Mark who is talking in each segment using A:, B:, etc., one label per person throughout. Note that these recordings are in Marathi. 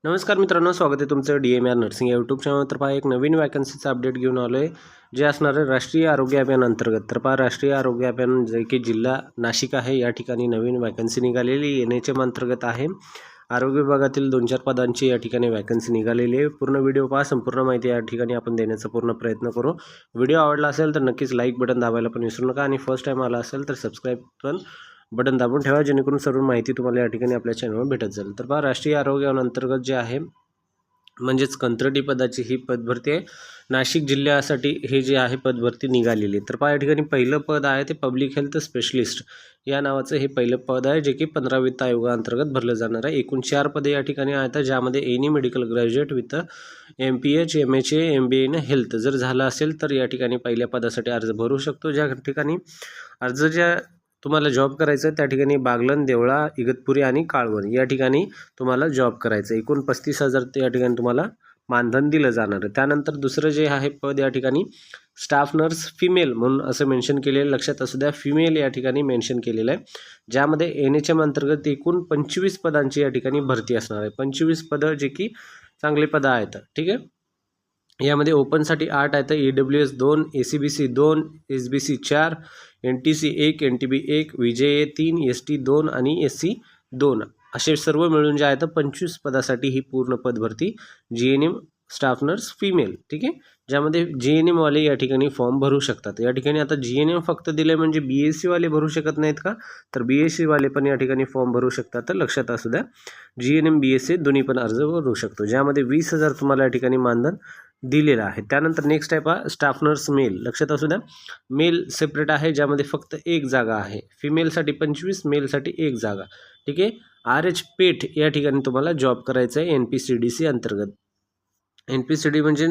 A: नमस्कार मित्रांनो, स्वागत आहे तुमचं DMR नर्सिंग या यूट्यूब चॅनल. तर पहा, एक नवीन वॅकन्सीचा अपडेट घेऊन आलो आहे, जे असणार आहे राष्ट्रीय आरोग्य अभियान अंतर्गत. तर पहा, राष्ट्रीय आरोग्य अभियान जे की जिल्हा नाशिक आहे, या ठिकाणी नवीन वॅकन्सी निघालेली NHM अंतर्गत आहे. आरोग्य विभागातील 2-4 पदांची या ठिकाणी वॅकन्सी निघालेली आहे. पूर्ण व्हिडिओ पहा, संपूर्ण माहिती या ठिकाणी आपण देण्याचा पूर्ण प्रयत्न करू. व्हिडिओ आवडला असेल तर नक्कीच लाईक बटन दाबायला पण विसरू नका, आणि फर्स्ट टाईम आला असेल तर सबस्क्राईब पण बटन दाबून ठेवा, जेणेकरून सर्व माहिती तुम्हाला या ठिकाणी आपल्या चॅनलवर भेटत जाईल. तर पहा, राष्ट्रीय आरोग्य अंतर्गत जे आहे म्हणजेच कंत्राटी पदाची ही पदभरती आहे. नाशिक जिल्ह्यासाठी हे जे आहे पदभरती निघालेली आहे. तर पहा, या ठिकाणी पहिलं पद आहे ते पब्लिक हेल्थ स्पेशलिस्ट या नावाचं हे पहिलं पद आहे, जे की 15 वित्त आयोगाअंतर्गत भरलं जाणार आहे. एकूण 4 पदे या ठिकाणी आहेत, ज्यामध्ये any medical graduate with MPH MHA MBA in health जर झालं असेल तर या ठिकाणी पहिल्या पदासाठी अर्ज भरू शकतो. ज्या ठिकाणी अर्ज ज्या तुम्हाला जॉब करायचं आहे त्या ठिकाणी बागलन, देवळा, इगतपुरी आणि काळवण या ठिकाणी तुम्हाला जॉब करायचं. एकूण 35,000 या ठिकाणी तुम्हाला मानधन दिलं जाणार आहे. त्यानंतर दुसरं जे आहे पद या ठिकाणी स्टाफ नर्स फिमेल म्हणून असं मेन्शन केलेलं, लक्षात असू द्या, फिमेल या ठिकाणी मेन्शन केलेलं आहे, ज्यामध्ये NHM अंतर्गत एकूण 25 पदांची या ठिकाणी भरती असणार आहे. 25 पदं जे की चांगली पदं आहेत. ठीक आहे. यामध्ये ओपनसाठी 8 आहेत, EWS 2, ACBC 2, SBC 4, NTC 1, NTB 1, VJA 3, ST 2 आणि SC 2 असे सर्व मिळून जे आहेत 25 पदासाठी ही पूर्ण पदभरती GNM स्टाफ नर्स फिमेल. ठीक आहे, ज्यामध्ये GNM वाले या ठिकाणी फॉर्म भरू शकतात. या ठिकाणी आता GNM फक्त दिले म्हणजे BSc वाले भरू शकत नाहीत का? तर BSc वाले पण या ठिकाणी फॉर्म भरू शकतात. तर लक्षात असू द्या, GNM BSc दोन्ही पण अर्ज भरू शकतो, ज्यामध्ये 20,000 तुम्हाला या ठिकाणी मानधन दिलेला आहे. त्यानंतर नेक्स्ट आहे पहा, स्टाफ नर्स मेल. लक्षात असू द्या, मेल सेपरेट आहे, ज्यामध्ये फक्त एक जागा आहे. फिमेलसाठी 25, मेलसाठी एक जागा. ठीक आहे. RH पेठ या ठिकाणी तुम्हाला जॉब करायचं आहे NPCDC अंतर्गत. NPCD म्हणजे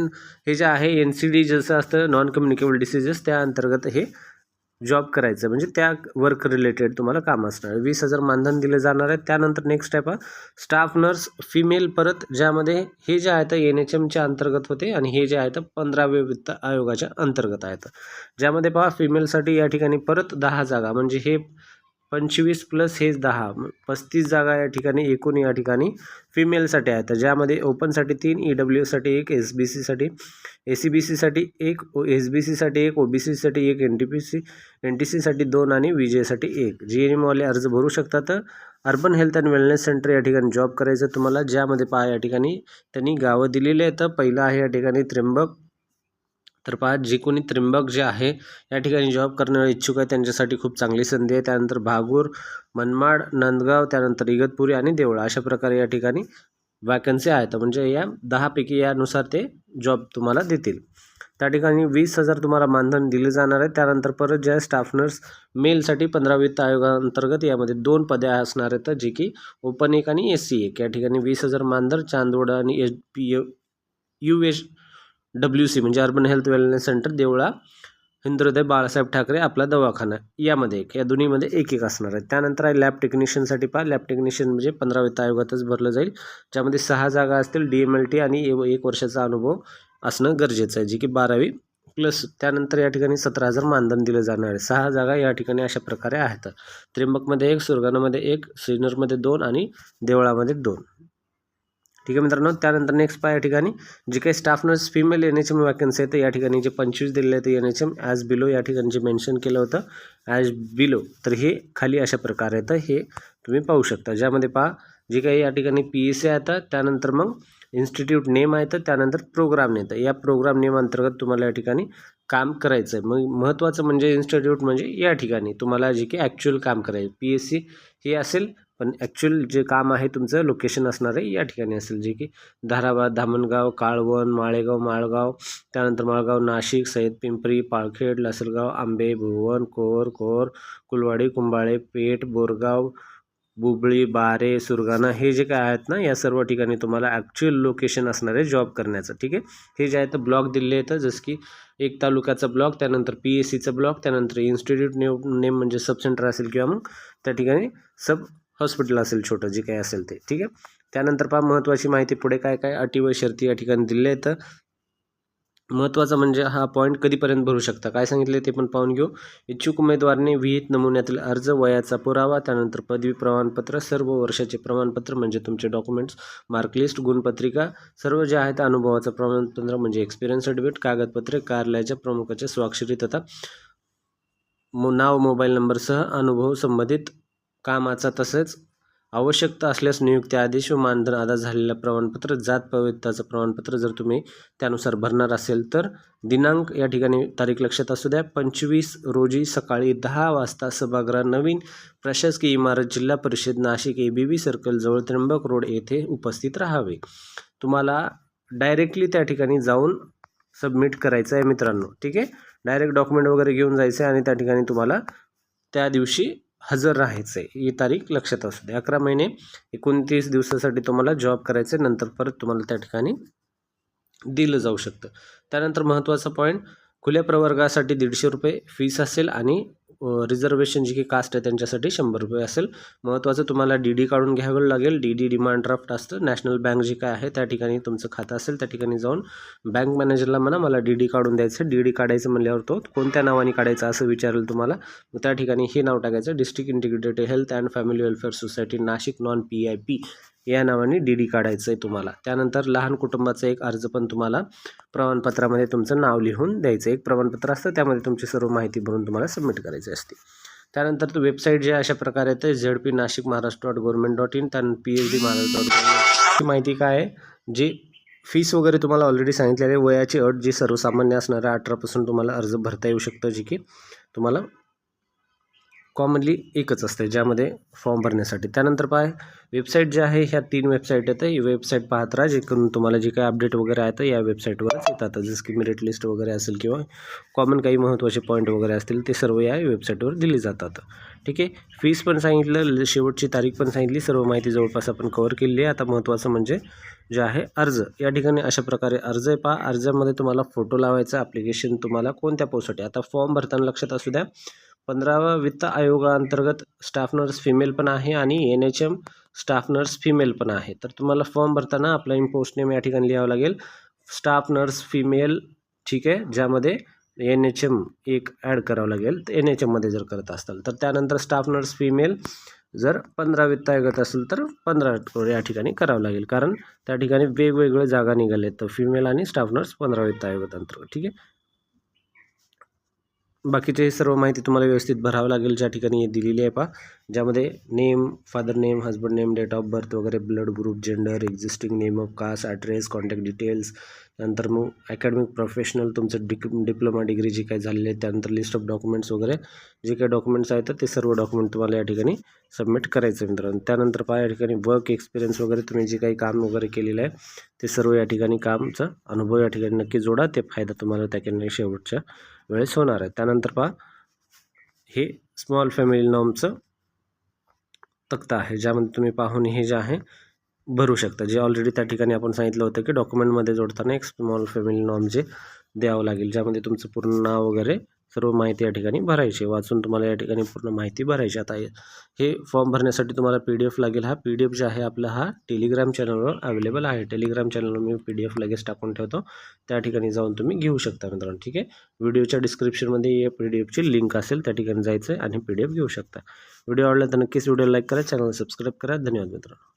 A: हे जे आहे NCD जसं असतं, नॉन कम्युनिकेबल डिसीजेस, त्या अंतर्गत हे जॉब करायचं, म्हणजे त्या वर्क रिलेटेड तुम्हाला काम असणार. 20,000 मानधन दिले जाणार आहे. त्यानंतर नेक्स्ट आहे पहा, स्टाफ नर्स फिमेल, परत ज्यामध्ये हे जे आहेत NHMच्या अंतर्गत होते, आणि हे जे आहेत 15वे वित्त आयोगाच्या अंतर्गत आहेत, ज्यामध्ये पहा फिमेलसाठी या ठिकाणी परत 10 जागा, म्हणजे हे 25 प्लस हे 10, 35 जागा या ठिकाणी एकूण या ठिकाणी फिमेलसाठी आहेत, ज्यामध्ये ओपनसाठी 3, EWS साठी 1, SBC साठी, ACBC साठी 1, SBC साठी 1, OBC साठी 1, NTC साठी 2 आणि VJ साठी 1. GNM वाले अर्ज भरू शकतात. Urban health and wellness centre या ठिकाणी जॉब करायचं तुम्हाला, ज्यामध्ये पहा या ठिकाणी त्यांनी गावं दिलेले आहेत. पहिलं आहे या ठिकाणी त्र्यंबक. तर पहा, जे कोणी त्र्यंबक जे आहे या ठिकाणी जॉब करण्यास इच्छुक आहे त्यांच्यासाठी खूप चांगली संधी आहे. त्यानंतर भागूर, मनमाड, नंदगाव, त्यानंतर इगतपुरी आणि देवळा अशा प्रकारे या ठिकाणी वॅकन्सी आहेत, म्हणजे या 10 पैकी यानुसार ते जॉब तुम्हाला देतील. त्या ठिकाणी 20,000 तुम्हाला मानधन दिले जाणार आहे. त्यानंतर परत जे आहे स्टाफ नर्स मेलसाठी 15 वित्त आयोगाअंतर्गत यामध्ये 2 पदे असणार आहेत, जे की ओपन 1 आणि SC 1. या ठिकाणी 20,000 मानधन. चांदवड आणि UHWC म्हणजे urban health wellness centre, Deola, हिंदुहृदय बाळासाहेब ठाकरे आपला दवाखाना, यामध्ये एक, या दोन्हीमध्ये एक एक असणार आहे. त्यानंतर आहे लॅब टेक्निशियनसाठी पहा, लॅब टेक्निशियन म्हणजे 15 वित्त आयोगातच भरलं जाईल, ज्यामध्ये 6 जागा असतील. DMLT आणि 1 वर्षाचा अनुभव असणं गरजेचं आहे, जे की 12वी प्लस. त्यानंतर या ठिकाणी 17,000 मानधन दिलं जाणार आहे. 6 जागा या ठिकाणी अशा प्रकारे आहेत. त्र्यंबकमध्ये 1, सुरगाणामध्ये 1, सिन्नरमध्ये 2 आणि देवळामध्ये 2. ठीक आहे मित्रांनो. त्यानंतर नेक्स्ट पहा, या ठिकाणी जे काही staff nurse female NHM vacancy आहे, तर या ठिकाणी जे 25 दिलेले आहेत NHM ॲज बिलो, या ठिकाणी जे मेन्शन केलं होतं ॲज बिलो, तर हे खाली अशा प्रकारे येतं, हे तुम्ही पाहू शकता. ज्यामध्ये पहा, जे काही या ठिकाणी PSA येतं, त्यानंतर मग इन्स्टिट्यूट नेम आहे, त्यानंतर प्रोग्राम येतं. या प्रोग्राम नेम अंतर्गत तुम्हाला या ठिकाणी काम करायचं आहे. मग महत्त्वाचं म्हणजे इन्स्टिट्यूट म्हणजे या ठिकाणी तुम्हाला जे की ॲक्च्युअल काम करायचं, PSC हे असेल, पण ॲक्च्युअल जे काम आहे तुमचं लोकेशन असणार आहे या ठिकाणी असेल, जे की धाराबाद, धामणगाव, काळवण, माळेगाव, माळगाव, त्यानंतर माळगाव, नाशिक, सय्यद पिंपरी, पाळखेड, लासलगाव, आंबे, भुवन, कोर, कुलवाडी, कुंभाळे, पेठ, बोरगाव, बुबळी, बारे, सुरगाणा, हे जे काय आहेत ना, या सर्व ठिकाणी तुम्हाला ॲक्च्युअल लोकेशन असणार आहे जॉब करण्याचं. ठीक आहे. हे जे आहे तर ब्लॉक दिले आहेत, जसं की एक तालुक्याचा ब्लॉक, त्यानंतर PSCचा ब्लॉक, त्यानंतर इन्स्टिट्यूट नेम म्हणजे सब सेंटर असेल, किंवा मग त्या ठिकाणी सब हॉस्पिटल असेल छोटं, जे काही असेल ते. ठीक आहे. त्यानंतर पहा, महत्त्वाची माहिती पुढे काय काय अटी व शर्ती या ठिकाणी दिल्या आहेत. महत्त्वाचं म्हणजे हा पॉईंट कधीपर्यंत भरू शकता काय सांगितले ते पण पाहून घेऊ. इच्छुक उमेदवारांनी विहित नमुन्यातील अर्ज, वयाचा पुरावा, त्यानंतर पदवी प्रमाणपत्र, सर्व वर्षाचे प्रमाणपत्र म्हणजे तुमचे डॉक्युमेंट्स, मार्कलिस्ट, गुणपत्रिका, सर्व जे आहे ते अनुभवाचं प्रमाणपत्र म्हणजे एक्सपिरियन्स सर्टिफिकेट, कागदपत्रे, कार्यालयाच्या प्रमुखाचे स्वाक्षरी तथा नाव, मोबाईल नंबरसह अनुभव संबंधित कामाचा, तसेच आवश्यकता असल्यास नियुक्ती आदेश व मानधन अदा झालेलं प्रमाणपत्र, जात पवित्रताचं प्रमाणपत्र जर तुम्ही त्यानुसार भरणार असेल तर. दिनांक या ठिकाणी तारीख लक्षात असू द्या, 25 रोजी सकाळी 10 वाजता सभागृह, नवीन प्रशासकीय इमारत, जिल्हा परिषद नाशिक, ABB सर्कल जवळ, त्र्यंबक रोड येथे उपस्थित राहावे. तुम्हाला डायरेक्टली त्या ठिकाणी जाऊन सबमिट करायचं आहे मित्रांनो. ठीक आहे, डायरेक्ट डॉक्युमेंट वगैरे घेऊन जायचं आहे आणि त्या ठिकाणी तुम्हाला त्या दिवशी हजर राहायचं आहे. ही तारीख लक्षात असू दे. 11 महिने 29 दिवसासाठी तुम्हाला जॉब करायचं आहे, नंतर परत तुम्हाला त्या ठिकाणी दिलं जाऊ शकतं. त्यानंतर महत्त्वाचा पॉईंट, खुल्या प्रवर्गासाठी 150 रुपये फीस असेल आणि रिझर्वेशन जी की कास्ट आहे त्यांच्यासाठी 100 रुपये असेल. महत्त्वाचं तुम्हाला DD काढून घ्यावं लागेल. DD डिमांड ड्राफ्ट असतं. नॅशनल बँक जी काय आहे त्या ठिकाणी तुमचं खातं असेल त्या ठिकाणी जाऊन बँक मॅनेजरला म्हणा मला DD काढून द्यायचं. DD काढायचं म्हणल्यावर तो कोणत्या नावाने काढायचं असं विचारेल तुम्हाला. मग त्या ठिकाणी हे नाव टाकायचं, district integrated health and family welfare society Nashik non PIP या नावाने DD काढायचं आहे तुम्हाला. त्यानंतर लहान कुटुंबाचा एक अर्ज पण तुम्हाला प्रमाणपत्रामध्ये तुमचं नाव लिहून द्यायचं. एक प्रमाणपत्र असतं त्यामध्ये तुमची सर्व माहिती भरून तुम्हाला सबमिट करायची असते. त्यानंतर वेबसाईट जे अशा प्रकारे येते ZPNashik.Maharashtra.Government.in, त्यानंतर PhD ही माहिती काय आहे, जी फीस वगैरे तुम्हाला ऑलरेडी सांगितलेली आहे. वयाची अट जी सर्वसामान्य असणार आहे 18 तुम्हाला अर्ज भरता येऊ शकतं, जी की तुम्हाला कॉमनली एकच असते ज्यामध्ये फॉर्म भरण्यासाठी. त्यानंतर वेबसाईट जी आहे ह्या 3 वेबसाईट आहेत. ही वेबसाईट पाहत राहा, जेणेकरून तुम्हाला जे काही अपडेट वगैरे आहे तर या वेबसाईटवरच येतात. जसं की मेरिट लिस्ट वगैरे असेल किंवा कॉमन काही महत्त्वाचे पॉईंट वगैरे असतील ते सर्व या वेबसाईटवर दिली जातात. ठीक आहे, फीस पण सांगितलं, शेवटची तारीख पण सांगितली, सर्व माहिती जवळपास आपण कव्हर केली आहे. आता महत्त्वाचं म्हणजे जे आहे अर्ज. या ठिकाणी अशा प्रकारे अर्ज आहे पहा. अर्जामध्ये तुम्हाला फोटो लावायचा. ॲप्लिकेशन तुम्हाला कोणत्या पोस्टसाठी, आता फॉर्म भरताना लक्षात असू द्या 15व्या वित्त आयोगाअंतर्गत स्टाफ नर्स फिमेल पण आहे आणि NHM स्टाफ नर्स फिमेल पण आहे. तर तुम्हाला फॉर्म भरताना अप्लाइंग पोस्ट नेम या ठिकाणी लिहावं लागेल, स्टाफ नर्स फिमेल. ठीक आहे, ज्यामध्ये NHM एक ॲड करावं लागेल तर NHMमध्ये जर करत असाल तर. त्यानंतर स्टाफ नर्स फिमेल जर 15 वित्त आयोगात असेल तर 15 या ठिकाणी करावं लागेल, कारण त्या ठिकाणी वेगवेगळे जागा निघाले तर फिमेल आणि स्टाफ नर्स 15 वित्त आयोगात अंतर्गत. ठीक आहे, बाकीचे सर्व माहिती तुम्हाला व्यवस्थित भरावं लागेल ज्या ठिकाणी दिलेली आहे पहा, ज्यामध्ये name, father name, husband name, date of birth वगैरे, blood group, gender, existing name of caste, address, contact details. नंतर मग अकॅडमिक प्रोफेशनल तुमचं डिप्लोमा डिग्री जी काही झालेली आहे, त्यानंतर लिस्ट ऑफ डॉक्युमेंट्स वगैरे जे काही डॉक्युमेंट्स आहेत ते सर्व डॉक्युमेंट तुम्हाला या ठिकाणी सबमिट करायचं मित्रांनो. त्यानंतर पहा या ठिकाणी वर्क एक्सपिरियन्स वगैरे तुम्ही जे काही काम वगैरे केलेलं आहे ते सर्व या ठिकाणी कामचा अनुभव या ठिकाणी नक्की जोडा. ते फायदा तुम्हाला त्या ठिकाणी शेवटच्या वेळेस होणार आहे. त्यानंतर पहा हे स्मॉल फॅमिली नॉर्मचं तक्ता आहे, ज्यामध्ये तुम्ही पाहून हे जे आहे भरू शकता. जे ऑलरेडी त्या ठिकाणी आपण सांगितलं होतं की डॉक्युमेंटमध्ये जोडताना एक स्मॉल फॅमिली नॉर्म जे द्यावं लागेल, ज्यामध्ये तुमचं पूर्ण नाव वगैरे सर्व माहिती या ठिकाणी भरायची, वाचून तुम्हाला या ठिकाणी पूर्ण माहिती भरायची. आता हे फॉर्म भरण्यासाठी तुम्हाला PDF लागेल. हा PDF जे आहे आपला हा टेलिग्राम चॅनलवर अवेलेबल आहे. टेलिग्राम चॅनलवर मी PDF लगेच टाकून ठेवतो, त्या ठिकाणी जाऊन तुम्ही घेऊ शकता मित्रांनो. ठीक आहे, व्हिडिओच्या डिस्क्रिप्शनमध्ये या PDFची लिंक असेल, त्या ठिकाणी जायचं आहे आणि PDF घेऊ शकता. व्हिडिओ आवडला तर नक्कीच व्हिडिओ लाईक करा, चॅनल सबस्क्राईब करा. धन्यवाद मित्रांनो.